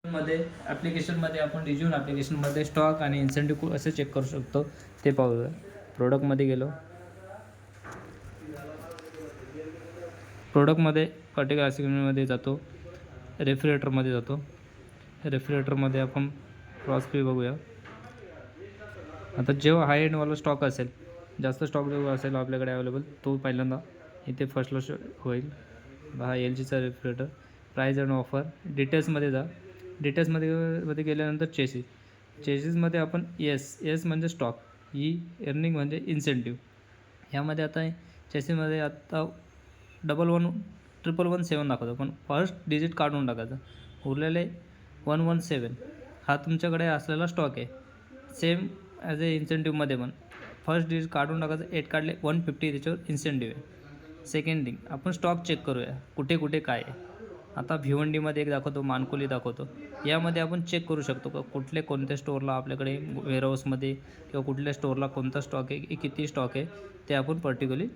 मध्ये ॲप्लिकेशनमध्ये आपण resume ॲप्लिकेशनमध्ये stock आणि इन्सेंटिव्ह असे चेक करू शकतो ते पाहूया. प्रोडक्टमध्ये गेलो. प्रोडक्टमध्ये पर्टिक्युलर सेगमेंटमध्ये जातो. रेफ्रिजरेटरमध्ये जातो. रेफ्रिजरेटरमध्ये आपण क्रॉस फी बघूया. आता जेव्हा हाय एंडवाला स्टॉक असेल, जास्त स्टॉक जेव्हा असेल आपल्याकडे अवेलेबल, तो पहिल्यांदा इथे फर्स्टला होईल. हा LGचा रेफ्रिजरेटर. प्राईज अँड ऑफर डिटेल्समध्ये जा. डिटेल्समध्ये गेल्यानंतर चेसिसमध्ये आपण एस म्हणजे स्टॉक, अर्निंग म्हणजे इन्सेंटिव्ह. ह्यामध्ये आता चेसिसमध्ये आता 1117 दाखवतो, पण फर्स्ट डिजिट काढून टाकायचं. उरलेले 117 हा तुमच्याकडे असलेला स्टॉक आहे. सेम ॲज ए इन्सेंटिव्हमध्ये पण फर्स्ट डिजिट काढून टाकायचं. 8 काढले 150 त्याच्यावर इन्सेंटिव्ह आहे. सेकंड थिंग आपण स्टॉक चेक करूया कुठे कुठे काय आहे. आता भिवंडीमध्ये एक दाखवतो, मानकोली दाखवतो. यामध्ये आपण चेक करू शकतो का कोणत्या स्टोअरला आपल्याकडे वेअरहाऊसमध्ये किंवा कुठल्या स्टोअरला कोणता स्टॉक आहे, किती स्टॉक आहे ते आपण पर्टिक्युलरली